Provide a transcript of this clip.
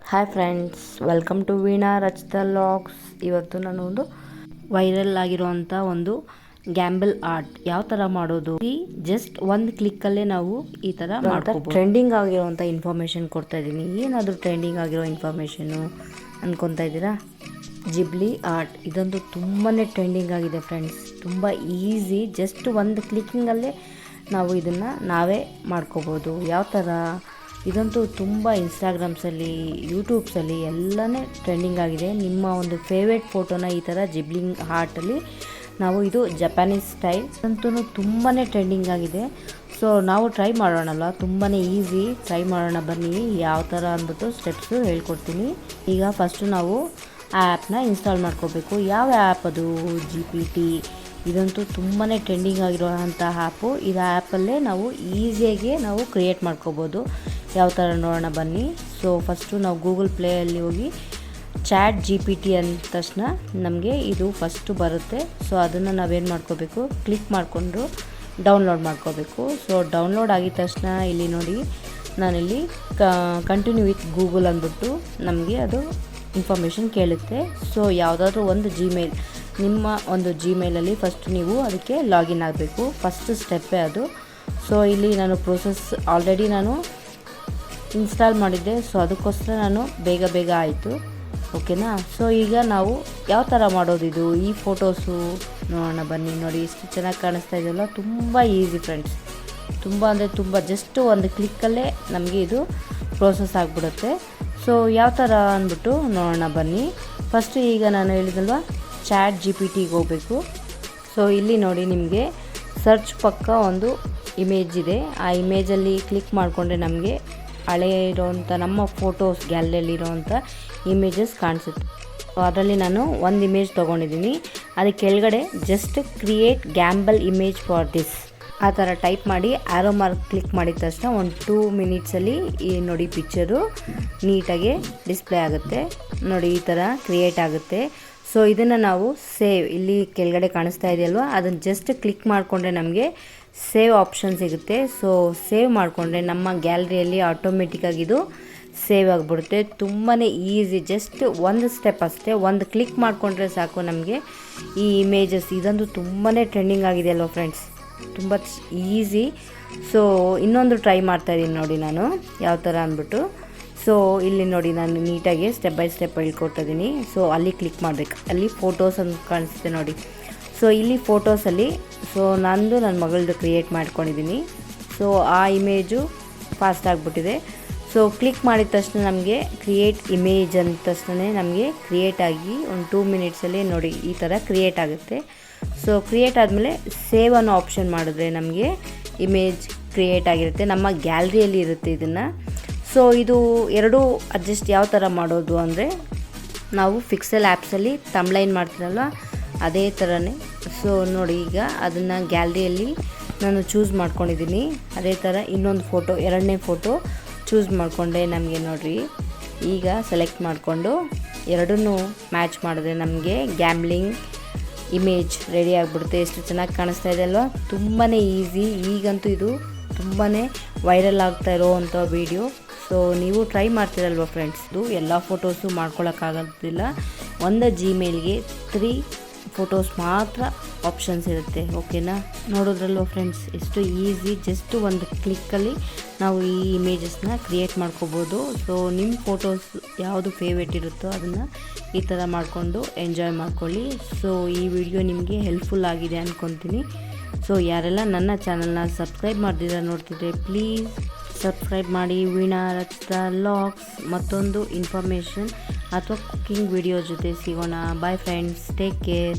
Hi friends, welcome to Veena Rachita logs. ಇವತ್ತು ನಾನು ಒಂದು ವೈರಲ್ ಆಗಿರುವಂಥ ಒಂದು ಗ್ಯಾಂಬಲ್ ಆರ್ಟ್ ಯಾವ ಥರ ಮಾಡೋದು, ಈ ಜಸ್ಟ್ ಒಂದು ಕ್ಲಿಕ್ಕಲ್ಲೇ ನಾವು ಈ ಥರ ಮಾಡ್ಕೋಬೋದು. ಟ್ರೆಂಡಿಂಗ್ ಆಗಿರುವಂಥ ಇನ್ಫಾರ್ಮೇಷನ್ ಕೊಡ್ತಾ ಇದ್ದೀನಿ. ಏನಾದರೂ ಟ್ರೆಂಡಿಂಗ್ ಆಗಿರೋ ಇನ್ಫಾರ್ಮೇಷನ್ನು ಅನ್ಕೊತಾ ಇದ್ದೀರಾ? ಜಿಬ್ಲಿ ಆರ್ಟ್ ಇದಂತೂ ತುಂಬಾ ಟ್ರೆಂಡಿಂಗ್ ಆಗಿದೆ ಫ್ರೆಂಡ್ಸ್. ತುಂಬ ಈಸಿ, ಜಸ್ಟ್ ಒಂದು ಕ್ಲಿಕ್ಕಿಂಗಲ್ಲೇ ನಾವು ಇದನ್ನು ನಾವೇ ಮಾಡ್ಕೋಬೋದು. ಯಾವ ಥರ ಇದಂತೂ ತುಂಬ ಇನ್ಸ್ಟಾಗ್ರಾಮ್ಸಲ್ಲಿ, ಯೂಟ್ಯೂಬ್ಸಲ್ಲಿ ಎಲ್ಲನೇ ಟ್ರೆಂಡಿಂಗ್ ಆಗಿದೆ. ನಿಮ್ಮ ಒಂದು ಫೇವ್ರೇಟ್ ಫೋಟೋನ ಈ ಥರ ಜಿಬ್ಲಿಂಗ್ ಆರ್ಟಲ್ಲಿ ನಾವು, ಇದು ಜಪಾನೀಸ್ ಸ್ಟೈಲ್ ಅಂತೂ ತುಂಬಾ ಟ್ರೆಂಡಿಂಗ್ ಆಗಿದೆ. ಸೊ ನಾವು ಟ್ರೈ ಮಾಡೋಣಲ್ವ, ತುಂಬಾ ಈಸಿ. ಟ್ರೈ ಮಾಡೋಣ ಬನ್ನಿ. ಯಾವ ಥರ ಅಂದ್ಬಿಟ್ಟು ಸ್ಟೆಪ್ಸು ಹೇಳ್ಕೊಡ್ತೀನಿ. ಈಗ ಫಸ್ಟು ನಾವು ಆ ಆ್ಯಪ್ನ ಇನ್ಸ್ಟಾಲ್ ಮಾಡ್ಕೋಬೇಕು. ಯಾವ ಆ್ಯಪ್ ಅದು? GPT. ಇದಂತೂ ತುಂಬಾ ಟ್ರೆಂಡಿಂಗ್ ಆಗಿರೋಂಥ ಆ್ಯಪು. ಇದು ಆ್ಯಪಲ್ಲೇ ನಾವು ಈಸಿಯಾಗಿ ನಾವು ಕ್ರಿಯೇಟ್ ಮಾಡ್ಕೋಬೋದು. ಯಾವ ಥರ ನೋಡೋಣ ಬನ್ನಿ. ಸೊ ಫಸ್ಟು ನಾವು ಗೂಗಲ್ ಪ್ಲೇಯಲ್ಲಿ ಹೋಗಿ ChatGPT ಅಂದ ತಕ್ಷಣ ನಮಗೆ ಇದು ಫಸ್ಟು ಬರುತ್ತೆ. ಸೊ ಅದನ್ನು ನಾವೇನು ಮಾಡ್ಕೋಬೇಕು, ಕ್ಲಿಕ್ ಮಾಡಿಕೊಂಡು ಡೌನ್ಲೋಡ್ ಮಾಡ್ಕೋಬೇಕು. ಸೊ ಡೌನ್ಲೋಡ್ ಆಗಿದ ತಕ್ಷಣ ಇಲ್ಲಿ ನೋಡಿ, ನಾನಿಲ್ಲಿ ಕಂಟಿನ್ಯೂ ವಿತ್ ಗೂಗಲ್ ಅಂದ್ಬಿಟ್ಟು ನಮಗೆ ಅದು ಇನ್ಫಾರ್ಮೇಷನ್ ಕೇಳುತ್ತೆ. ಸೊ ಯಾವುದಾದ್ರೂ ಒಂದು ಜಿಮೇಲ್, ನಿಮ್ಮ ಒಂದು ಜಿಮೇಲಲ್ಲಿ ಫಸ್ಟ್ ನೀವು ಅದಕ್ಕೆ ಲಾಗಿನ್ ಆಗಬೇಕು. ಫಸ್ಟ್ ಸ್ಟೆಪ್ಪೇ ಅದು. ಸೊ ಇಲ್ಲಿ ನಾನು ಪ್ರೋಸೆಸ್ ಆಲ್ರೆಡಿ ನಾನು ಇನ್ಸ್ಟಾಲ್ ಮಾಡಿದ್ದೆ. ಸೊ ಅದಕ್ಕೋಸ್ಕರ ನಾನು ಬೇಗ ಆಯಿತು. ಓಕೆನಾ? ಸೊ ಈಗ ನಾವು ಯಾವ ಥರ ಮಾಡೋದಿದು, ಈ ಫೋಟೋಸು ನೋಡೋಣ ಬನ್ನಿ. ನೋಡಿ ಎಷ್ಟು ಚೆನ್ನಾಗಿ ಕಾಣಿಸ್ತಾ ಇದೆಯಲ್ಲ, ತುಂಬ ಈಸಿ ಫ್ರೆಂಡ್ಸ್. ತುಂಬ ಅಂದರೆ ತುಂಬ, ಜಸ್ಟ್ ಒಂದು ಕ್ಲಿಕ್ಕಲ್ಲೇ ನಮಗೆ ಇದು ಪ್ರೋಸೆಸ್ ಆಗಿಬಿಡುತ್ತೆ. ಸೊ ಯಾವ ಥರ ಅಂದ್ಬಿಟ್ಟು ನೋಡೋಣ ಬನ್ನಿ. ಫಸ್ಟು ಈಗ ನಾನು ಹೇಳಿದಲ್ವ, ChatGPTಗೆ ಹೋಗಬೇಕು. ಸೊ ಇಲ್ಲಿ ನೋಡಿ, ನಿಮಗೆ ಸರ್ಚ್ ಪಕ್ಕ ಒಂದು ಇಮೇಜ್ ಇದೆ. ಆ ಇಮೇಜಲ್ಲಿ ಕ್ಲಿಕ್ ಮಾಡಿಕೊಂಡ್ರೆ ನಮಗೆ ಹಳೆಯ ಇರೋವಂಥ ನಮ್ಮ ಫೋಟೋಸ್ ಗ್ಯಾಲರಿಯಲ್ಲಿರೋವಂಥ ಇಮೇಜಸ್ ಕಾಣಿಸುತ್ತೆ. ಸೊ ಅದರಲ್ಲಿ ನಾನು ಒಂದು ಇಮೇಜ್ ತೊಗೊಂಡಿದ್ದೀನಿ. ಅದಕ್ಕೆ ಕೆಳಗಡೆ just create gamble image for this ಆ ಥರ ಟೈಪ್ ಮಾಡಿ ಆರೋ ಮಾರ್ಕ್ ಕ್ಲಿಕ್ ಮಾಡಿದ ತಕ್ಷಣ ಒಂದು 2 ಮಿನಿಟ್ಸಲ್ಲಿ ಈ ನೋಡಿ ಪಿಕ್ಚರು ನೀಟಾಗಿ ಡಿಸ್ಪ್ಲೇ ಆಗುತ್ತೆ. ನೋಡಿ ಈ ಥರ ಕ್ರಿಯೇಟ್ ಆಗುತ್ತೆ. ಸೊ ಇದನ್ನು ನಾವು ಸೇವ್, ಇಲ್ಲಿ ಕೆಳಗಡೆ ಕಾಣಿಸ್ತಾ ಇದೆಯಲ್ವ, ಅದನ್ನು ಜಸ್ಟ್ ಕ್ಲಿಕ್ ಮಾಡಿಕೊಂಡ್ರೆ ನಮಗೆ ಸೇವ್ ಆಪ್ಷನ್ ಸಿಗುತ್ತೆ. ಸೊ ಸೇವ್ ಮಾಡಿಕೊಂಡ್ರೆ ನಮ್ಮ ಗ್ಯಾಲರಿಯಲ್ಲಿ ಆಟೋಮೆಟಿಕ್ಕಾಗಿ ಇದು ಸೇವ್ ಆಗಿಬಿಡುತ್ತೆ. ತುಂಬಾ ಈಸಿ, ಜಸ್ಟ್ ಒಂದು ಸ್ಟೆಪ್ ಅಷ್ಟೇ. ಒಂದು ಕ್ಲಿಕ್ ಮಾಡಿಕೊಂಡ್ರೆ ಸಾಕು ನಮಗೆ ಈ ಇಮೇಜಸ್. ಇದಂತೂ ತುಂಬಾ ಟ್ರೆಂಡಿಂಗ್ ಆಗಿದೆ ಅಲ್ವ ಫ್ರೆಂಡ್ಸ್, ತುಂಬ ಈಸಿ. ಸೊ ಇನ್ನೊಂದು ಟ್ರೈ ಮಾಡ್ತಾಯಿದ್ದೀನಿ ನೋಡಿ ನಾನು, ಯಾವ ಥರ ಅಂದ್ಬಿಟ್ಟು. ಸೊ ಇಲ್ಲಿ ನೋಡಿ, ನಾನು ನೀಟಾಗಿ ಸ್ಟೆಪ್ ಬೈ ಸ್ಟೆಪ್ ಹೇಳ್ಕೊಡ್ತಿದ್ದೀನಿ. ಸೊ ಅಲ್ಲಿ ಕ್ಲಿಕ್ ಮಾಡಬೇಕು. ಅಲ್ಲಿ ಫೋಟೋಸ್ ಅಂತ ಕಾಣಿಸುತ್ತೆ ನೋಡಿ. ಸೊ ಇಲ್ಲಿ ಫೋಟೋಸಲ್ಲಿ ಸೊ ನನ್ನ ಮಗಳದ್ದು ಕ್ರಿಯೇಟ್ ಮಾಡ್ಕೊಂಡಿದ್ದೀನಿ. ಸೊ ಆ ಇಮೇಜು ಫಾಸ್ಟ್ ಆಗಿಬಿಟ್ಟಿದೆ. ಸೊ ಕ್ಲಿಕ್ ಮಾಡಿದ ತಕ್ಷಣ ನಮಗೆ ಕ್ರಿಯೇಟ್ ಇಮೇಜ್ ಅಂದ ತಕ್ಷಣ ನಮಗೆ ಕ್ರಿಯೇಟ್ ಆಗಿ ಒಂದು 2 ಮಿನಿಟ್ಸಲ್ಲಿ ನೋಡಿ ಈ ಥರ ಕ್ರಿಯೇಟ್ ಆಗುತ್ತೆ. ಸೊ ಕ್ರಿಯೇಟ್ ಆದಮೇಲೆ ಸೇವ್ ಅನ್ನೋ ಆಪ್ಷನ್ ಮಾಡಿದ್ರೆ ನಮಗೆ ಇಮೇಜ್ ಕ್ರಿಯೇಟ್ ಆಗಿರುತ್ತೆ, ನಮ್ಮ ಗ್ಯಾಲರಿಯಲ್ಲಿ ಇರುತ್ತೆ ಇದನ್ನು. ಸೊ ಇದು ಎರಡೂ ಅಡ್ಜಸ್ಟ್ ಯಾವ ಥರ ಮಾಡೋದು ಅಂದರೆ, ನಾವು ಪಿಕ್ಸೆಲ್ ಆ್ಯಪ್ಸಲ್ಲಿ ತಮ್ಲೈನ್ ಮಾಡ್ತೀರಲ್ವ, ಅದೇ ಥರನೇ. ಸೊ ನೋಡಿ, ಈಗ ಅದನ್ನು ಗ್ಯಾಲರಿಯಲ್ಲಿ ನಾನು ಚೂಸ್ ಮಾಡ್ಕೊಂಡಿದ್ದೀನಿ. ಅದೇ ಥರ ಇನ್ನೊಂದು ಫೋಟೋ, ಎರಡನೇ ಫೋಟೋ ಚೂಸ್ ಮಾಡಿಕೊಂಡೆ. ನಮಗೆ ನೋಡಿರಿ, ಈಗ ಸೆಲೆಕ್ಟ್ ಮಾಡಿಕೊಂಡು ಎರಡನ್ನೂ ಮ್ಯಾಚ್ ಮಾಡಿದ್ರೆ ನಮಗೆ ಗ್ಯಾಂಬ್ಲಿಂಗ್ ಇಮೇಜ್ ರೆಡಿ ಆಗಿಬಿಡುತ್ತೆ. ಎಷ್ಟು ಚೆನ್ನಾಗಿ ಕಾಣಿಸ್ತಾ ಇದೆ ಅಲ್ವಾ? ತುಂಬಾ ಈಸಿ. ಈಗಂತೂ ಇದು ತುಂಬಾ ವೈರಲ್ ಆಗ್ತಾ ಇರೋವಂಥ ವೀಡಿಯೋ. ಸೊ ನೀವು ಟ್ರೈ ಮಾಡ್ತೀರಲ್ವ ಫ್ರೆಂಡ್ಸ್. ಇದು ಎಲ್ಲ ಫೋಟೋಸು ಮಾಡ್ಕೊಳ್ಳೋಕ್ಕಾಗೋದಿಲ್ಲ. ಒಂದು ಜಿಮೇಲ್ಗೆ 3 ಫೋಟೋಸ್ ಮಾತ್ರ ಆಪ್ಷನ್ಸ್ ಇರುತ್ತೆ. ಓಕೆನಾ? ನೋಡೋದ್ರಲ್ವ ಫ್ರೆಂಡ್ಸ್, ಎಷ್ಟು ಈಸಿ. ಜಸ್ಟ್ ಒಂದು ಕ್ಲಿಕ್ಕಲ್ಲಿ ನಾವು ಈ ಇಮೇಜಸ್ನ ಕ್ರಿಯೇಟ್ ಮಾಡ್ಕೋಬೋದು. ಸೊ ನಿಮ್ಮ ಫೋಟೋಸ್ ಯಾವುದು ಫೇವ್ರೇಟ್ ಇರುತ್ತೋ ಅದನ್ನು ಈ ಥರ ಮಾಡಿಕೊಂಡು ಎಂಜಾಯ್ ಮಾಡ್ಕೊಳ್ಳಿ. ಸೊ ಈ ವಿಡಿಯೋ ನಿಮಗೆ ಹೆಲ್ಪ್ಫುಲ್ ಆಗಿದೆ ಅಂದ್ಕೊತೀನಿ. ಸೊ ಯಾರೆಲ್ಲ ನನ್ನ ಚಾನಲ್ನ ಸಬ್ಸ್ಕ್ರೈಬ್ ಮಾಡ್ದಿರ ನೋಡ್ತಿದ್ರೆ ಪ್ಲೀಸ್ ಸಬ್ಸ್ಕ್ರೈಬ್ ಮಾಡಿ. ವೀಣಾ ರಚಿತಾ ಲಾಗ್ಸ್ ಮತ್ತೊಂದು ಇನ್ಫಾರ್ಮೇಷನ್ ಅಥವಾ ಕುಕ್ಕಿಂಗ್ ವಿಡಿಯೋ ಜೊತೆ ಸಿಗೋಣ. Bye friends, take care.